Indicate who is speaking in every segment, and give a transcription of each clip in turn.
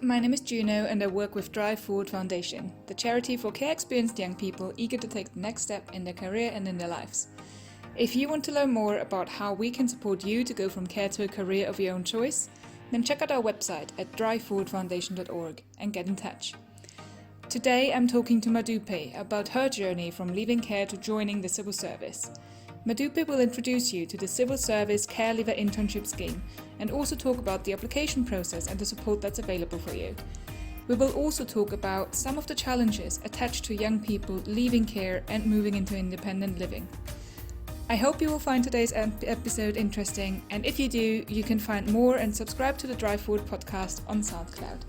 Speaker 1: my name is Juno and I work with Drive Forward Foundation, the charity for care-experienced young people eager to take the next step in their career and in their lives. If you want to learn more about how we can support you to go from care to a career of your own choice, then check out our website at driveforwardfoundation.org and get in touch. Today I'm talking to Modupe about her journey from leaving care to joining the civil service. Modupe will introduce you to the Civil Service Care Leaver Internship Scheme and also talk about the application process and the support that's available for you. We will also talk about some of the challenges attached to young people leaving care and moving into independent living. I hope you will find today's episode interesting, and if you do, you can find more and subscribe to the Drive Forward podcast on SoundCloud.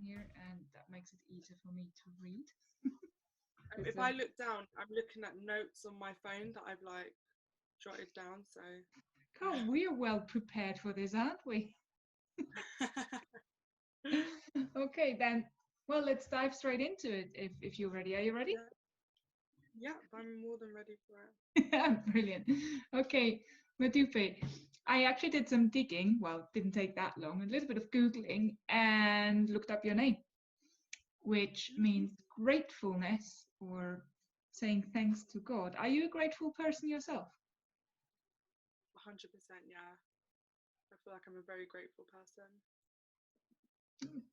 Speaker 1: Here, and that makes it easier for me to read.
Speaker 2: If I look down, I'm looking at notes on my phone that I've jotted down. So,
Speaker 1: we're well prepared for this, aren't we? Okay, then. Well, let's dive straight into it. If you're ready, are you ready?
Speaker 2: Yeah, I'm more than ready for it.
Speaker 1: Brilliant. Okay, Modupe. I actually did some digging, well, didn't take that long, a little bit of Googling, and looked up your name, which means gratefulness or saying thanks to God. Are you a grateful person yourself?
Speaker 2: 100%, yeah. I feel like I'm a very grateful person.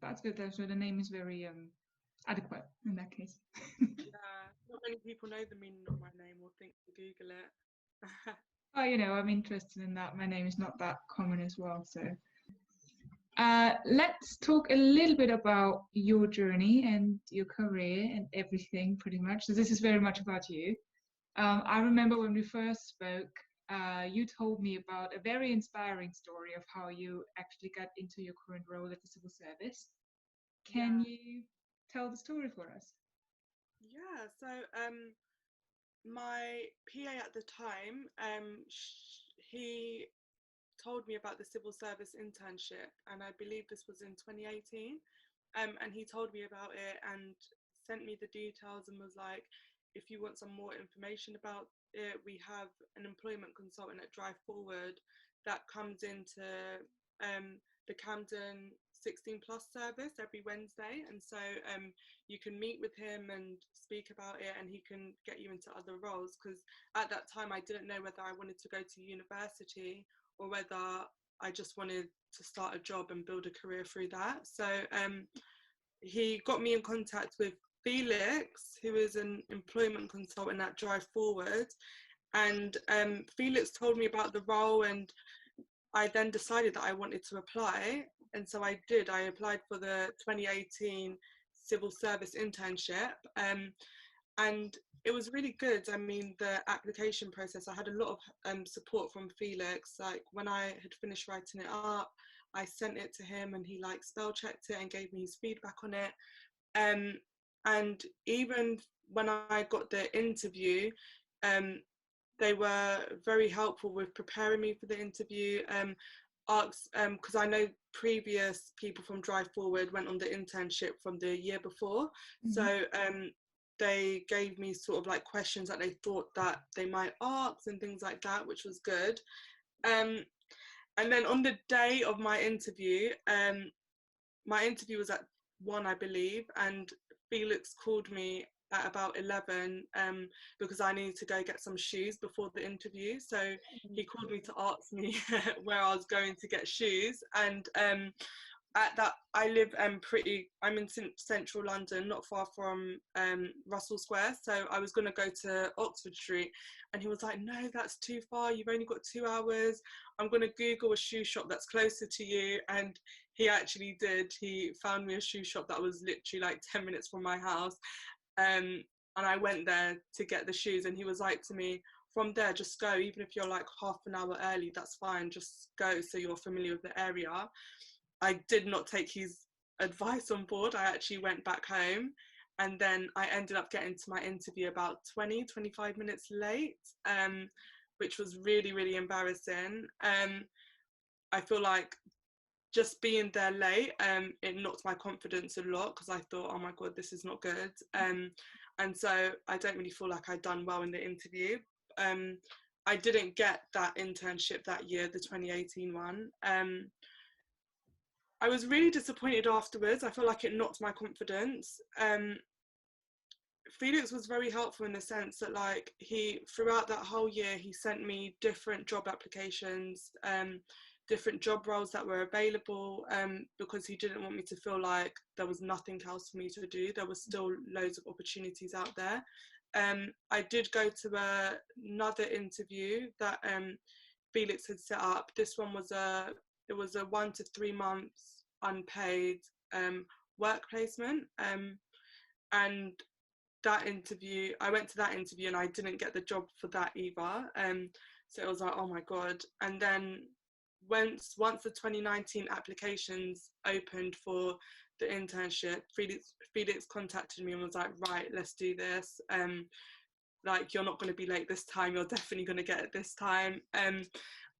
Speaker 1: That's good, though. So the name is very adequate in that case.
Speaker 2: Yeah, not many people know the meaning of my name or think to Google it.
Speaker 1: Oh, I'm interested in that. My name is not that common as well. So let's talk a little bit about your journey and your career and everything, pretty much. So this is very much about you. I remember when we first spoke, you told me about a very inspiring story of how you actually got into your current role at the civil service. Can you tell the story for us?
Speaker 2: Yeah, so my PA at the time, he told me about the civil service internship, and I believe this was in 2018, and he told me about it and sent me the details and was like, if you want some more information about it, we have an employment consultant at Drive Forward that comes into the Camden 16 plus service every Wednesday, and so you can meet with him and speak about it, and he can get you into other roles, because at that time I didn't know whether I wanted to go to university or whether I just wanted to start a job and build a career through that. So he got me in contact with Felix, who is an employment consultant at Drive Forward, and Felix told me about the role, and I then decided that I wanted to apply, and so I did. I applied for the 2018 civil service internship, and it was really good. I mean, the application process, I had a lot of support from Felix. Like, when I had finished writing it up, I sent it to him, and he spell checked it and gave me his feedback on it. And even when I got the interview, they were very helpful with preparing me for the interview. Because I know previous people from Drive Forward went on the internship from the year before. Mm-hmm. So they gave me sort of questions that they thought that they might ask and things like that, which was good. And then on the day of my interview was at 1, I believe, and Felix called me at about 11 because I needed to go get some shoes before the interview. So he called me to ask me where I was going to get shoes, and at that, I live I'm in central London, not far from Russell Square, so I was going to go to Oxford Street, and he was like, no, that's too far, you've only got 2 hours, I'm going to Google a shoe shop that's closer to you. And he actually did. He found me a shoe shop that was literally 10 minutes from my house, and I went there to get the shoes, and he was like to me, from there, just go, even if you're half an hour early, that's fine, just go, so you're familiar with the area. I did not take his advice on board. I actually went back home, and then I ended up getting to my interview about 25 minutes late, which was really, really embarrassing. I feel like just being there late, it knocked my confidence a lot because I thought, oh my God, this is not good. And so I don't really feel like I'd done well in the interview. I didn't get that internship that year, the 2018 one. I was really disappointed afterwards. I feel like it knocked my confidence. Felix was very helpful in the sense that, like, he, throughout that whole year, he sent me different job applications, different job roles that were available, because he didn't want me to feel like there was nothing else for me to do. There was still loads of opportunities out there. I did go to another interview that Felix had set up. This one was it was a 1 to 3 months unpaid work placement, and that interview, I went to that interview and I didn't get the job for that either. So it was like, oh my God. And then once the 2019 applications opened for the internship, Felix contacted me and was like, right, let's do this. Like, you're not going to be late this time. You're definitely going to get it this time. And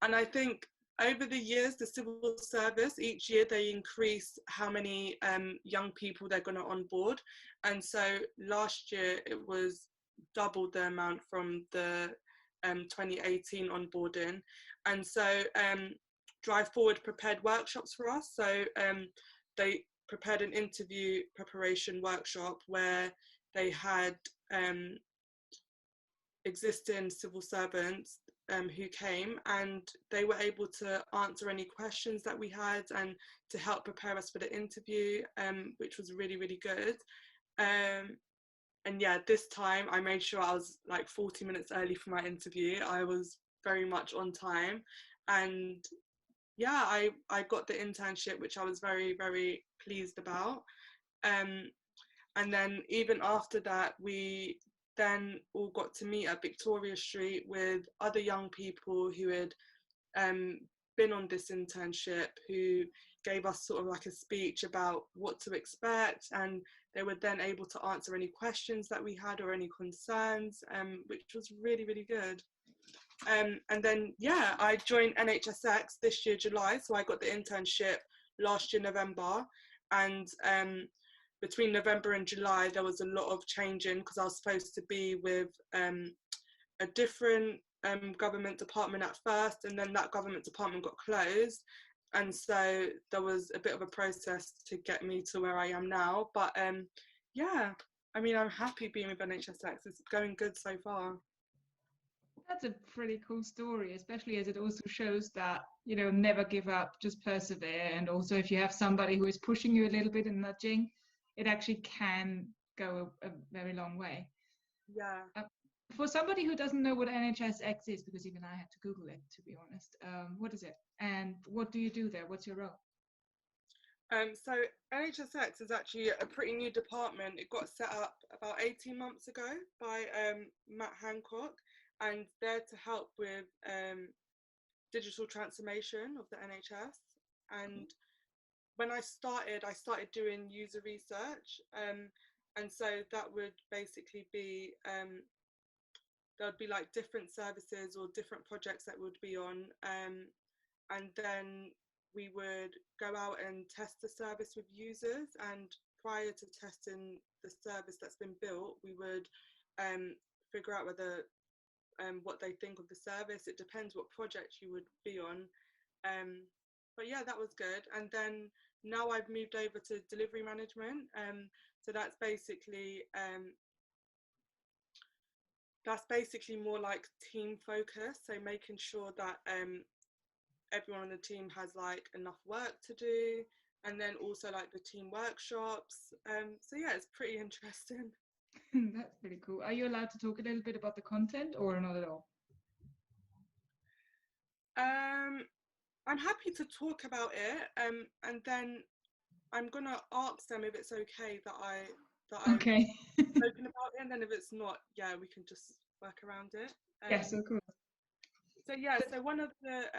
Speaker 2: I think over the years, the civil service, each year they increase how many young people they're going to onboard. And so last year it was double the amount from the 2018 onboarding. And so Drive Forward prepared workshops for us. So they prepared an interview preparation workshop where they had existing civil servants who came, and they were able to answer any questions that we had and to help prepare us for the interview, which was really, really good. And yeah, this time I made sure I was like 40 minutes early for my interview. I was very much on time, and yeah, I got the internship, which I was very, very pleased about. And then even after that, we then all got to meet at Victoria Street with other young people who had been on this internship, who gave us sort of like a speech about what to expect, and they were then able to answer any questions that we had or any concerns, which was really, really good. And then, yeah, I joined NHSX this year, July, so I got the internship last year, November, and between November and July, there was a lot of changing because I was supposed to be with a different government department at first, and then that government department got closed. And so there was a bit of a process to get me to where I am now. But yeah, I mean, I'm happy being with NHSX. It's going good so far.
Speaker 1: That's a pretty cool story, especially as it also shows that, you know, never give up, just persevere. And also, if you have somebody who is pushing you a little bit and nudging, it actually can go a very long way.
Speaker 2: Yeah.
Speaker 1: For somebody who doesn't know what NHSX is, because even I had to Google it, to be honest, what is it? And what do you do there? What's your role?
Speaker 2: So NHSX is actually a pretty new department. It got set up about 18 months ago by Matt Hancock, and they're to help with digital transformation of the NHS. And when I started doing user research, and so that would basically be there would be like different services or different projects that would be on, and then we would go out and test the service with users, and prior to testing the service that's been built, we would figure out whether what they think of the service. It depends what project you would be on, but yeah, that was good. And then now I've moved over to delivery management, so that's basically more like team focus, so making sure that everyone on the team has like enough work to do, and then also like the team workshops. So yeah, it's pretty interesting.
Speaker 1: That's pretty cool. Are you allowed to talk a little bit about the content or not at all?
Speaker 2: I'm happy to talk about it, and then I'm gonna ask them if it's okay that I've
Speaker 1: Okay.
Speaker 2: spoken about it, and then if it's not, yeah, we can just work around it.
Speaker 1: Yes, of course.
Speaker 2: So yeah, so one of the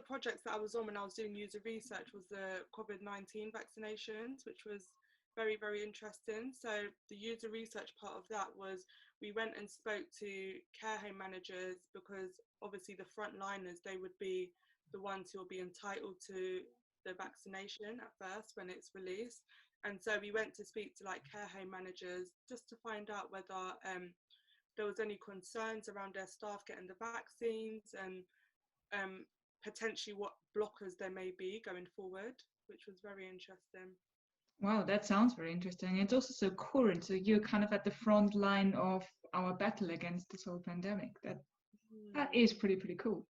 Speaker 2: projects that I was on when I was doing user research was the COVID-19 vaccinations, which was very, very interesting. So the user research part of that was we went and spoke to care home managers, because obviously the frontliners, they would be the ones who will be entitled to the vaccination at first when it's released. And so we went to speak to like care home managers just to find out whether there was any concerns around their staff getting the vaccines, and potentially what blockers there may be going forward, which was very interesting.
Speaker 1: Wow, that sounds very interesting. It's also so current. So you're kind of at the front line of our battle against this whole pandemic. That is pretty cool.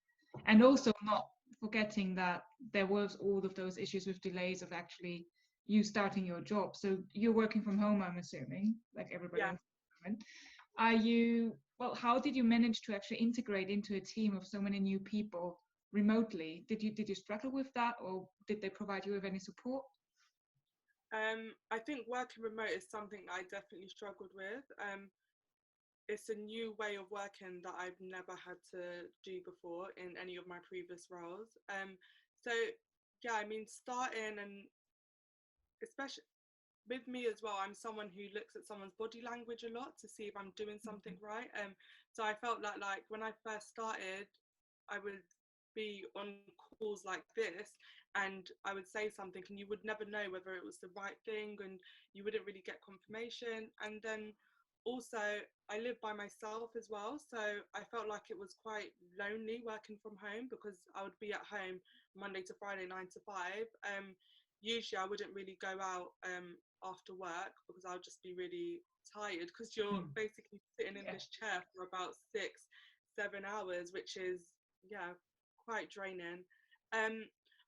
Speaker 1: And also not forgetting that there was all of those issues with delays of actually you starting your job. So you're working from home, I'm assuming, like everybody
Speaker 2: Yeah.
Speaker 1: else at the moment. Are you, well, how did you manage to actually integrate into a team of so many new people remotely? Did you struggle with that, or did they provide you with any support?
Speaker 2: I think working remote is something I definitely struggled with. It's a new way of working that I've never had to do before in any of my previous roles. So yeah, I mean, starting, and especially with me as well, I'm someone who looks at someone's body language a lot to see if I'm doing something right. So I felt like when I first started, I would be on calls like this, and I would say something and you would never know whether it was the right thing, and you wouldn't really get confirmation. And then also I live by myself as well, so I felt like it was quite lonely working from home because I would be at home Monday to Friday 9 to 5. Usually I wouldn't really go out after work because I'll just be really tired, because you're basically sitting in this chair for about 6-7 hours, which is quite draining.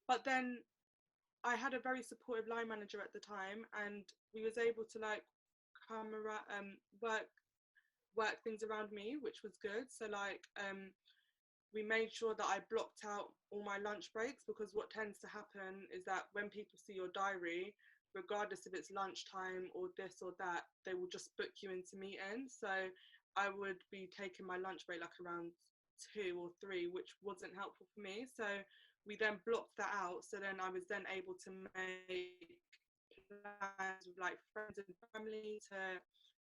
Speaker 2: But then I had a very supportive line manager at the time, and we was able to like come around, work things around me, which was good. So like we made sure that I blocked out all my lunch breaks, because what tends to happen is that when people see your diary, regardless if it's lunchtime or this or that, they will just book you into meetings. So I would be taking my lunch break like around 2 or 3, which wasn't helpful for me. So we then blocked that out. So then I was then able to make plans with like friends and family to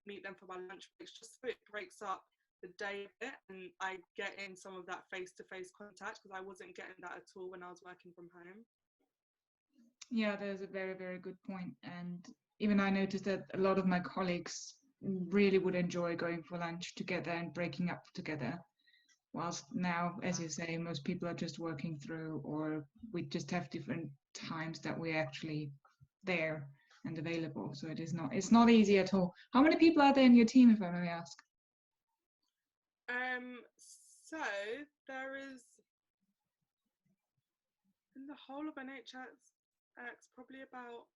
Speaker 2: meet them for my lunch breaks, just so it breaks up the day a bit and I get in some of that face-to-face contact, because I wasn't getting that at all when I was working from home.
Speaker 1: Yeah, there's a very good point. And even I noticed that a lot of my colleagues really would enjoy going for lunch together and breaking up together. Whilst now, as you say, most people are just working through, or we just have different times that we're actually there and available. So it's not easy at all. How many people are there in your team, if I may ask?
Speaker 2: So there is, in the whole of NHS, probably about,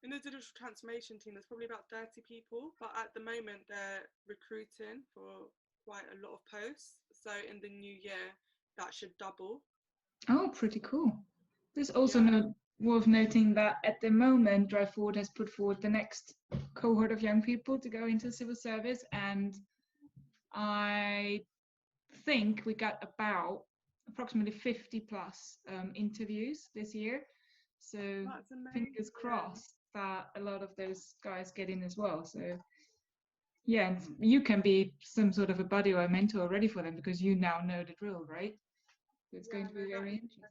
Speaker 2: in the digital transformation team, there's probably about 30 people, but at the moment they're recruiting for quite a lot of posts. So in the new year, that should double.
Speaker 1: Oh, pretty cool. There's also worth noting that at the moment, Drive Forward has put forward the next cohort of young people to go into civil service, and I think we got about approximately 50 plus interviews this year. So fingers crossed that a lot of those guys get in as well. So yeah, and you can be some sort of a buddy or a mentor already for them, because you now know the drill, right? So it's going to be very interesting.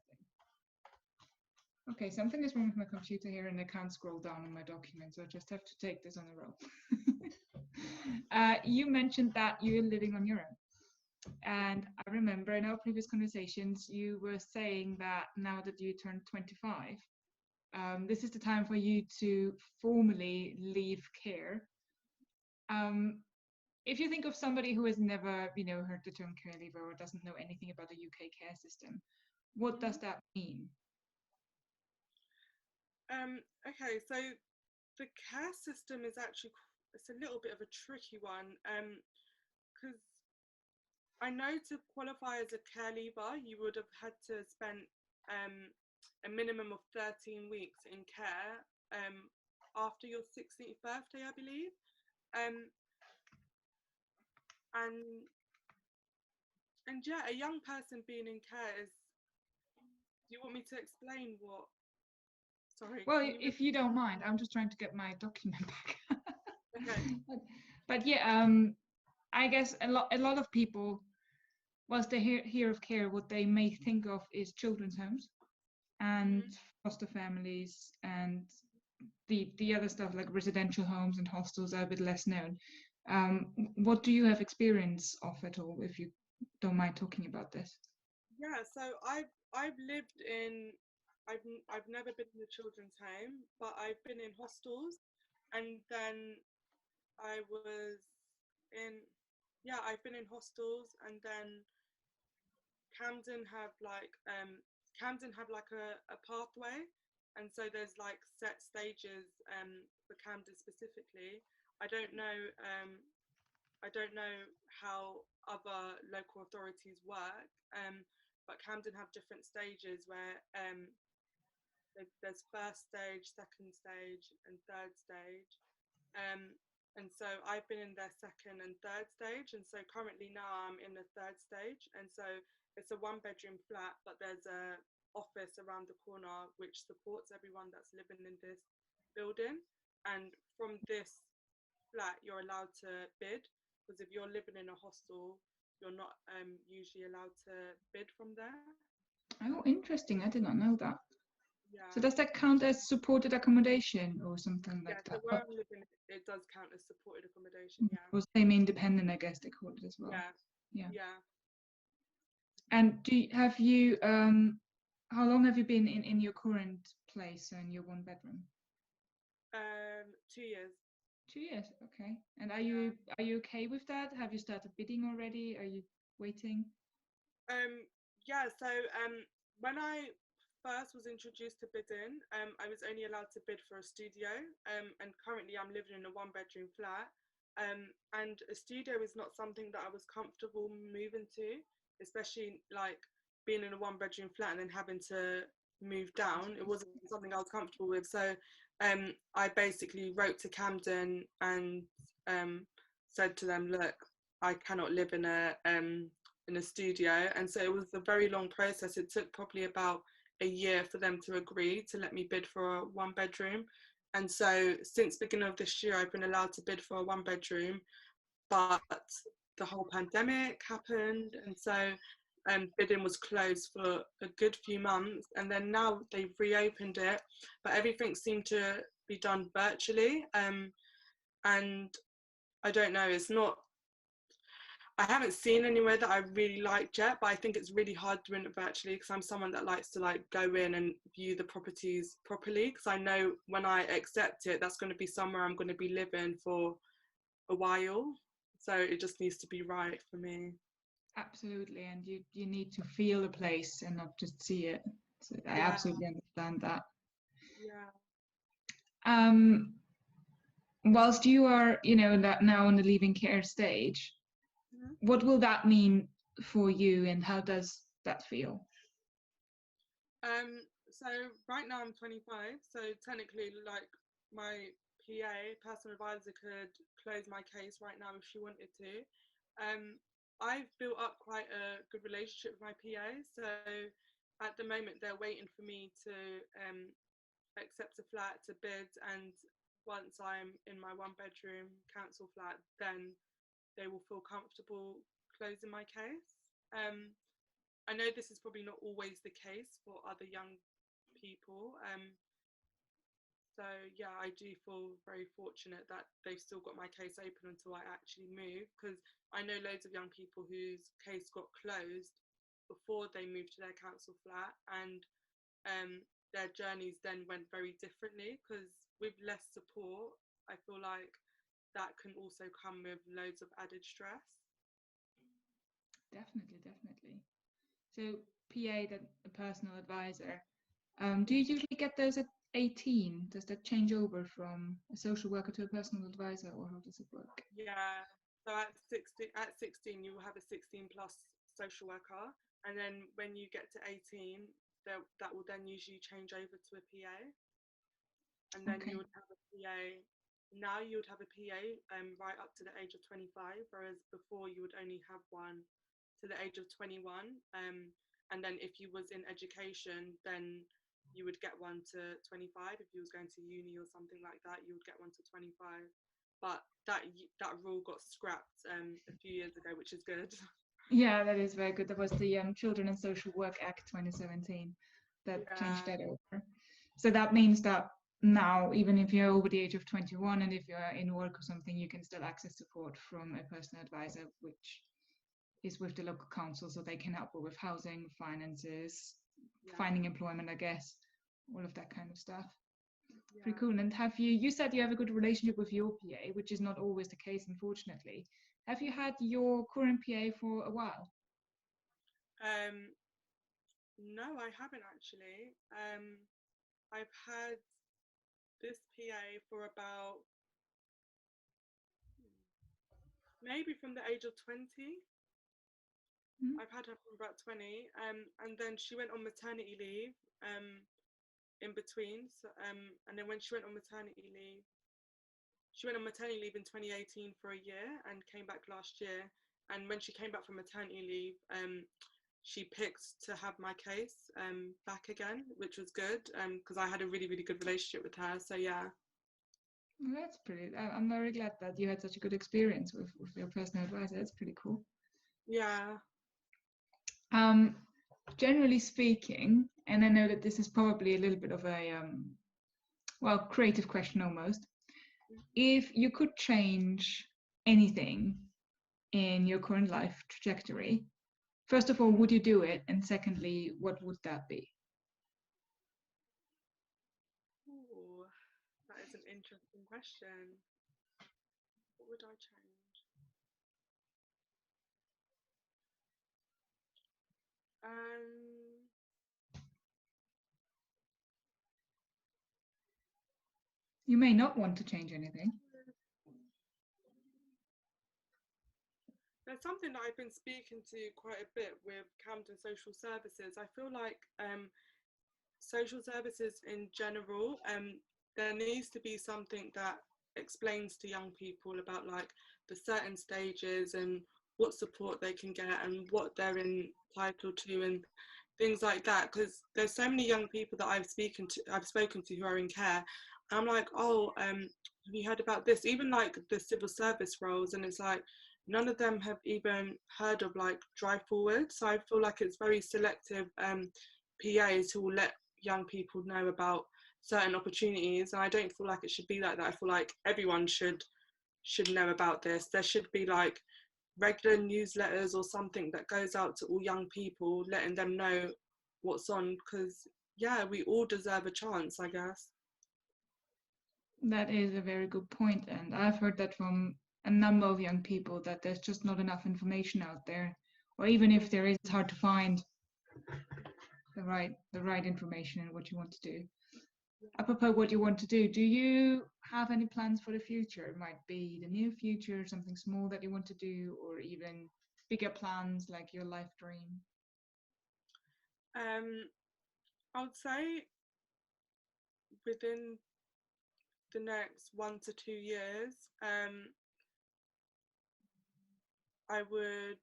Speaker 1: Okay, something is wrong with my computer here and I can't scroll down on my documents. So I just have to take this on a roll. You mentioned that you're living on your own. And I remember in our previous conversations, you were saying that now that you turned 25, this is the time for you to formally leave care. If you think of somebody who has never, heard the term care leaver or doesn't know anything about the UK care system, what does that mean?
Speaker 2: Okay, so the care system is actually, it's a little bit of a tricky one, because I know to qualify as a care leaver, you would have had to spend a minimum of 13 weeks in care after your 16th birthday, I believe. And yeah, a young person being in care is, do you want me to explain what? Sorry.
Speaker 1: Well, if you don't mind, I'm just trying to get my document back.
Speaker 2: Okay.
Speaker 1: But yeah, I guess a lot of people whilst they hear of care, what they may think of is children's homes and
Speaker 2: Mhm.
Speaker 1: foster families, and the other stuff like residential homes and hostels are a bit less known. What do you have experience of at all, if you don't mind talking about this?
Speaker 2: Yeah, so I've lived in I've never been in a children's home, but I've been in hostels, and then I was in yeah, I've been in hostels, and then Camden have like Camden have like a pathway, and so there's like set stages for Camden specifically. I don't know I don't know how other local authorities work, but Camden have different stages where there's first stage, second stage, and third stage. Um, and so I've been in their second and third stage, and so currently now I'm in the third stage, and so it's a one-bedroom flat, but there's a office around the corner which supports everyone that's living in this building. And from this flat, you're allowed to bid, because if you're living in a hostel, you're not usually allowed to bid from there.
Speaker 1: Oh, interesting. I did not know that. So
Speaker 2: Yeah.
Speaker 1: does that count as supported accommodation or something
Speaker 2: Yeah,
Speaker 1: like
Speaker 2: so
Speaker 1: that?
Speaker 2: where
Speaker 1: Oh,
Speaker 2: I'm living, it does count as supported accommodation. Yeah.
Speaker 1: or semi-independent, I guess they call it as well.
Speaker 2: Yeah.
Speaker 1: Yeah.
Speaker 2: Yeah.
Speaker 1: And have you how long have you been in your current place, so in your one bedroom?
Speaker 2: 2 years.
Speaker 1: 2 years, okay. And
Speaker 2: Yeah.
Speaker 1: are you okay with that? Have you started bidding already? Are you waiting?
Speaker 2: Um, yeah, so when I first was introduced to bidding, I was only allowed to bid for a studio, and currently I'm living in a one-bedroom flat, and a studio is not something that I was comfortable moving to, especially like being in a one-bedroom flat and then having to move down. It wasn't something I was comfortable with, so I basically wrote to Camden and said to them, look, I cannot live in a studio, and so it was a very long process. It took probably about a year for them to agree to let me bid for a one bedroom, and so since beginning of this year I've been allowed to bid for a one bedroom, but the whole pandemic happened, and so bidding was closed for a good few months, and then now they've reopened it, but everything seemed to be done virtually, and I don't know, it's not, I haven't seen anywhere that I really liked yet, but I think it's really hard doing it virtually because I'm someone that likes to like go in and view the properties properly, because I know when I accept it, that's going to be somewhere I'm going to be living for a while. So it just needs to be right for me.
Speaker 1: Absolutely, and you need to feel a place and not just see it. So I
Speaker 2: Yeah,
Speaker 1: absolutely understand that.
Speaker 2: yeah.
Speaker 1: Um, whilst you are, now on the leaving care stage,
Speaker 2: Mhm.
Speaker 1: what will that mean for you, and how does that feel?
Speaker 2: So right now I'm 25, so technically like my PA, personal advisor, could close my case right now if she wanted to. I've built up quite a good relationship with my PA, so at the moment they're waiting for me to accept a flat to bid, and once I'm in my one bedroom council flat, then they will feel comfortable closing my case. Um, I know this is probably not always the case for other young people. So yeah, I do feel very fortunate that they've still got my case open until I actually move, because I know loads of young people whose case got closed before they moved to their council flat, and their journeys then went very differently, because with less support, I feel like that can also come with loads of added stress.
Speaker 1: Definitely, definitely. So PA, that a personal advisor. Do you
Speaker 2: Yeah.
Speaker 1: usually get those at 18? Does that change over from a social worker to a personal advisor, or how does it work?
Speaker 2: Yeah. So at 16 you will have a 16 plus social worker, and then when you get to 18, that will then usually change over to a PA, and then
Speaker 1: Okay.
Speaker 2: you would have a PA. Now you would have a PA right up to the age of 25, whereas before you would only have one to the age of 21. And then if you was in education, then you would get one to 25. If you was going to uni or something like that, you would get one to 25. But that rule got scrapped a few years ago, which is good.
Speaker 1: Yeah, that is very good. That was the Children and Social Work Act 2017 that changed
Speaker 2: Yeah,
Speaker 1: that over. So that means that now, even if you're over the age of 21 and if you're in work or something, you can still access support from a personal advisor, which is with the local council, so they can help you with housing, finances,
Speaker 2: yeah,
Speaker 1: finding employment, I guess, all of that kind of stuff. Pretty
Speaker 2: yeah.
Speaker 1: cool. And have you said you have a good relationship with your PA, which is not always the case, unfortunately. Have you had your current PA for a while?
Speaker 2: Um, no, I haven't actually. I've had this PA for about maybe from the age of 20.
Speaker 1: Hmm?
Speaker 2: I've had her from about 20, and then she went on maternity leave in between. So, and then when she went on maternity leave in 2018 for a year and came back last year. And when she came back from maternity leave, she picked to have my case back again, which was good because I had a really, really good relationship with her. So yeah.
Speaker 1: Well, that's pretty. I'm very glad that you had such a good experience with your personal advisor. That's pretty cool.
Speaker 2: Yeah.
Speaker 1: Um, Generally speaking, and I know that this is probably a little bit of a well, creative question almost. If you could change anything in your current life trajectory, first of all, would you do it? And secondly, what would that be?
Speaker 2: Ooh, that is an interesting question. What would I change? Um,
Speaker 1: You may not want to change anything.
Speaker 2: there's something that I've been speaking to quite a bit with Camden Social Services. I feel like social services in general, there needs to be something that explains to young people about like the certain stages and what support they can get and what they're entitled to and things like that. Because there's so many young people that I've spoken to who are in care. And I'm like, oh, have you heard about this? Even like the civil service roles, and it's like none of them have even heard of like Drive Forward. So I feel like it's very selective PAs who will let young people know about certain opportunities, and I don't feel like it should be like that. I feel like everyone should know about this. There should be like regular newsletters or something that goes out to all young people, letting them know what's on, because yeah, we all deserve a chance, I guess.
Speaker 1: That is a very good point, and I've heard that from a number of young people that there's just not enough information out there, or even if there is, it's hard to find the right information and what you want to do. Apropos what you want to do you have any plans for the future? It might be the near future, something small that you want to do, or even bigger plans like your life dream.
Speaker 2: um I would say within the next 1 to 2 years, I would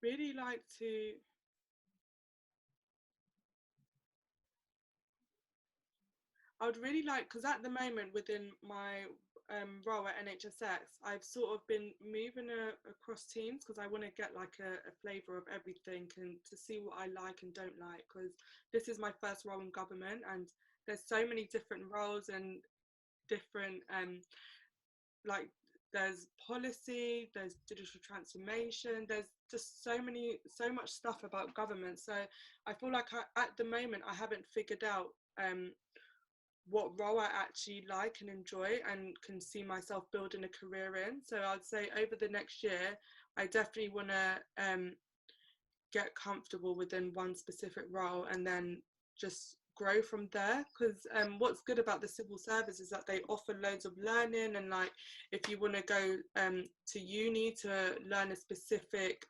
Speaker 2: really like to I would really like, because at the moment within my role at NHSX, I've sort of been moving across teams because I want to get like a flavour of everything and to see what I like and don't like. Because this is my first role in government, and there's so many different roles and different like there's policy, there's digital transformation, there's just so much stuff about government. So I feel like at the moment I haven't figured out what role I actually like and enjoy and can see myself building a career in. So I'd say over the next year, I definitely want to get comfortable within one specific role and then just grow from there. Because what's good about the civil service is that they offer loads of learning, and like if you want to go to uni to learn a specific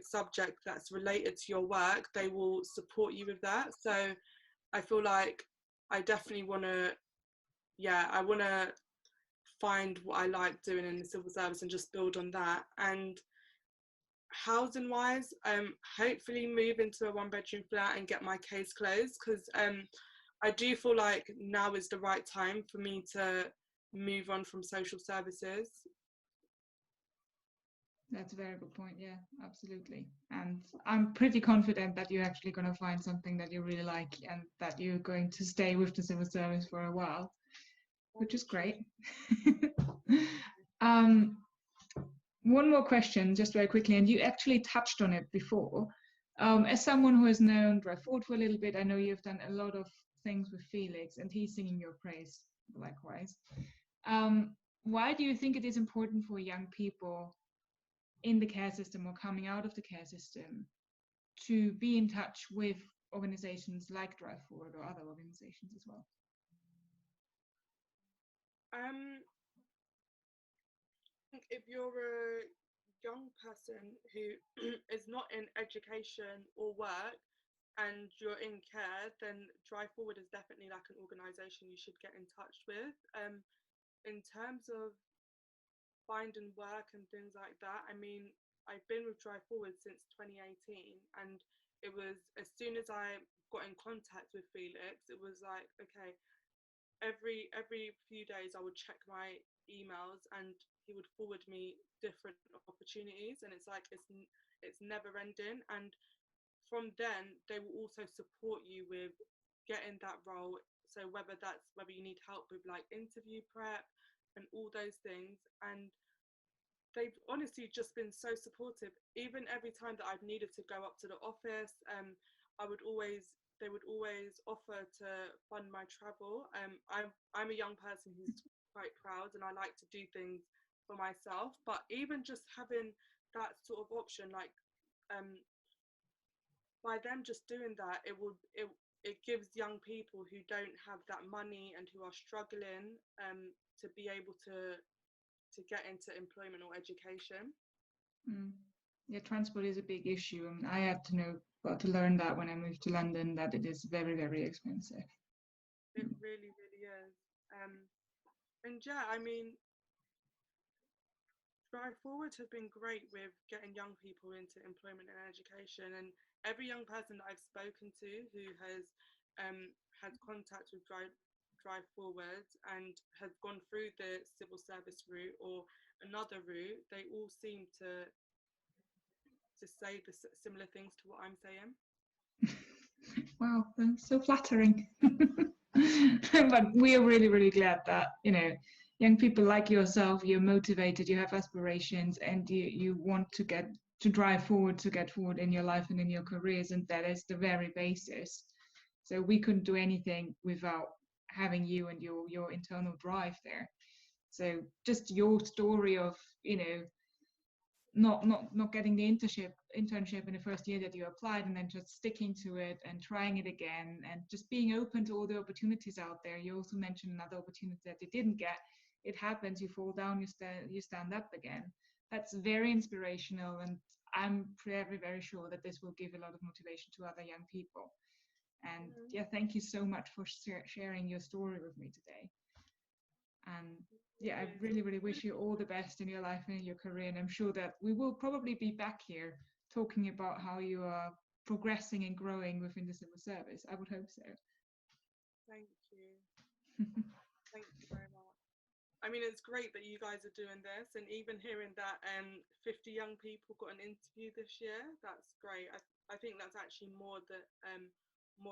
Speaker 2: subject that's related to your work, they will support you with that. So I feel like I definitely want to, yeah, I want to find what I like doing in the civil service and just build on that. And housing wise, hopefully move into a 1 bedroom flat and get my case closed, because I do feel like now is the right time for me to move on from social services.
Speaker 1: That's a very good point. Yeah, absolutely. And I'm pretty confident that you're actually going to find something that you really like and that you're going to stay with the civil service for a while, which is great. um, one more question, just very quickly, and you actually touched on it before. As someone who has known Drive Forward for a little bit, I know you've done a lot of things with Felix, and he's singing your praise likewise. Why do you think it is important for young people in the care system or coming out of the care system to be in touch with organizations like Drive Forward or other organizations as well?
Speaker 2: If you're a young person who is not in education or work and you're in care, then Drive Forward is definitely like an organisation you should get in touch with. In terms of finding work and things like that, I mean, I've been with Drive Forward since 2018, and it was as soon as I got in contact with Felix, it was like, okay, every few days I would check my emails and he would forward me different opportunities, and it's like it's never ending. And from then they will also support you with getting that role, so whether you need help with like interview prep and all those things. And they've honestly just been so supportive. Even every time that I've needed to go up to the office, they would always offer to fund my travel. I'm a young person who's quite proud, and I like to do things for myself. But even just having that sort of option, like by them just doing that, it gives young people who don't have that money and who are struggling to be able to get into employment or education.
Speaker 1: Yeah, transport is a big issue. I mean, I had to learn that when I moved to London, that it is very, very expensive.
Speaker 2: It really, really is. And yeah, I mean, Drive Forward have been great with getting young people into employment and education. And every young person that I've spoken to who has had contact with Drive Forward and has gone through the civil service route or another route, they all seem to say the similar things to what I'm saying.
Speaker 1: Wow, that's so flattering. But we are really, really glad that, young people like yourself, you're motivated, you have aspirations, and you want to get forward in your life and in your careers, and that is the very basis. So we couldn't do anything without having you and your internal drive there. So just your story of, not getting the internship in the first year that you applied, and then just sticking to it and trying it again and just being open to all the opportunities out there. You also mentioned another opportunity that you didn't get. It happens, you fall down, you stand up again. That's very inspirational, and I'm very, very sure that this will give a lot of motivation to other young people. And yeah, thank you so much for sharing your story with me today. And yeah, I really, really wish you all the best in your life and in your career. And I'm sure that we will probably be back here talking about how you are progressing and growing within the civil service. I would hope so.
Speaker 2: Thank you. Thank you very much. I mean, it's great that you guys are doing this, and even hearing that 50 young people got an interview this year, that's great. I think that's actually more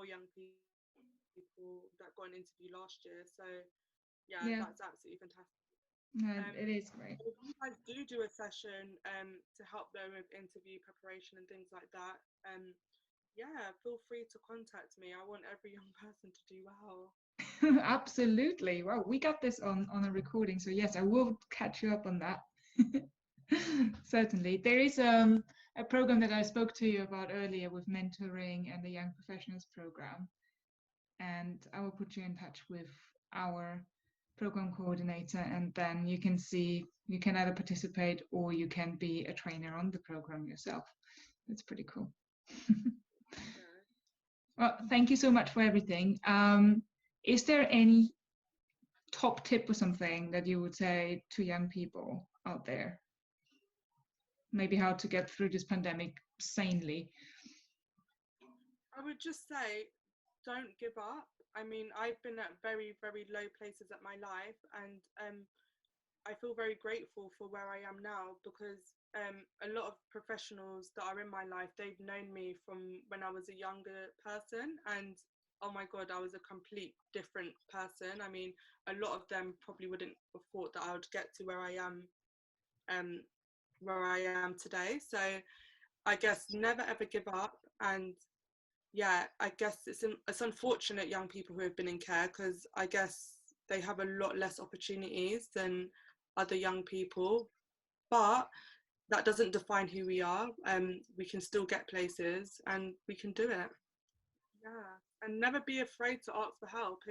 Speaker 2: young people that got an interview last year. So yeah. That's absolutely fantastic.
Speaker 1: It is great.
Speaker 2: If you guys do a session to help them with interview preparation and things like that, yeah, feel free to contact me. I want every young person to do well.
Speaker 1: Absolutely. Well, we got this on a recording, so yes, I will catch you up on that. Certainly. There is a program that I spoke to you about earlier with mentoring and the Young Professionals program, and I will put you in touch with our program coordinator, and then you can either participate or you can be a trainer on the program yourself. It's pretty cool. Well, thank you so much for everything. Is there any top tip or something that you would say to young people out there? Maybe how to get through this pandemic sanely?
Speaker 2: I would just say, don't give up. I mean, I've been at very, very low places at my life, and I feel very grateful for where I am now, because a lot of professionals that are in my life, they've known me from when I was a younger person, and oh my God, I was a complete different person. I mean, a lot of them probably wouldn't have thought that I would get to um, where I am today. So I guess never ever give up. And yeah, I guess it's unfortunate young people who have been in care, because I guess they have a lot less opportunities than other young people. But that doesn't define who we are. We can still get places and we can do it. Yeah, and never be afraid to ask for help.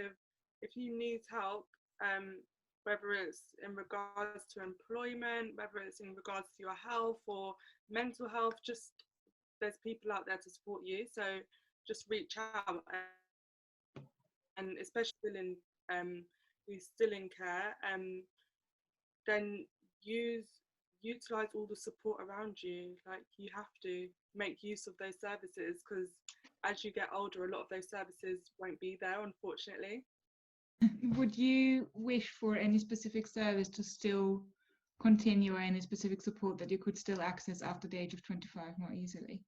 Speaker 2: If you need help, whether it's in regards to employment, whether it's in regards to your health or mental health, just there's people out there to support you. So just reach out, and especially in who's still in care, then use utilize all the support around you. Like, you have to make use of those services, because as you get older, a lot of those services won't be there, unfortunately.
Speaker 1: Would you wish for any specific service to still continue, or any specific support that you could still access after the age of 25 more easily?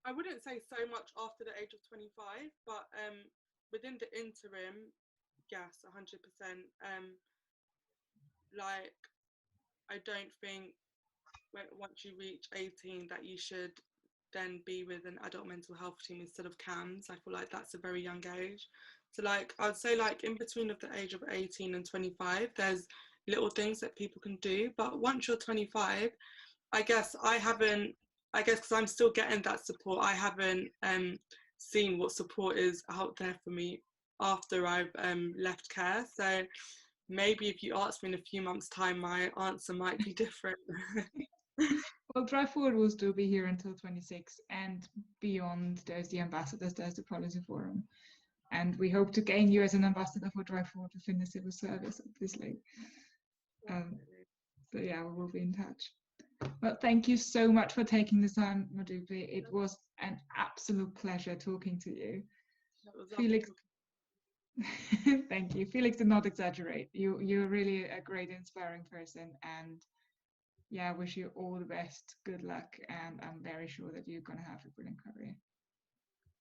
Speaker 2: I wouldn't say so much after the age of 25, but within the interim, yes, 100%. Like, I don't think once you reach 18 that you should then be with an adult mental health team instead of CAMS. I feel like that's a very young age. So like, I'd say like in between of the age of 18 and 25, there's little things that people can do. But once you're 25, I guess because I'm still getting that support, I haven't seen what support is out there for me after I've left care. So maybe if you ask me in a few months' time, my answer might be different.
Speaker 1: Well, Drive Forward will still be here until 26, and beyond, there's the ambassadors, there's the policy forum. And we hope to gain you as an ambassador for Drive Forward within the civil service, obviously. So yeah, we'll be in touch. Well, thank you so much for taking the time, Modupe. It was an absolute pleasure talking to you. Felix, thank you. Felix did not exaggerate. You're really a great, inspiring person, and yeah, I wish you all the best. Good luck, and I'm very sure that you're gonna have a brilliant career.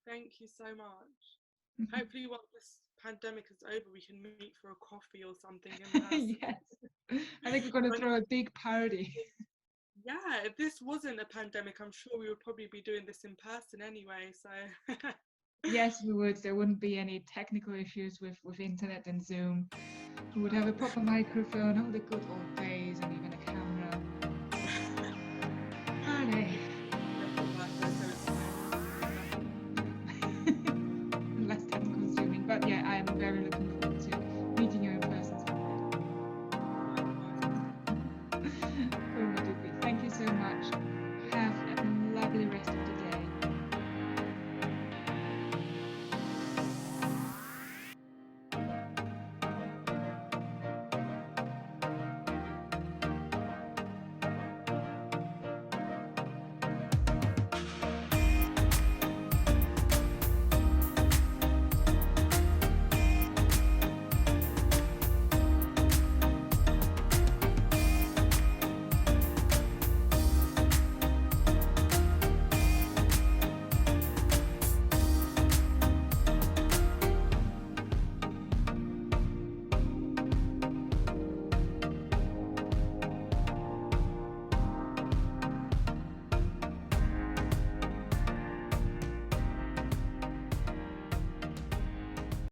Speaker 2: Thank you so much. Hopefully, once this pandemic is over, we can meet for a coffee or something in person.
Speaker 1: Yes, I think we're gonna throw a big party.
Speaker 2: Yeah, if this wasn't a pandemic, I'm sure we would probably be doing this in person anyway. So
Speaker 1: yes, we would. There wouldn't be any technical issues with internet and Zoom. We would have a proper microphone, all the good old days, and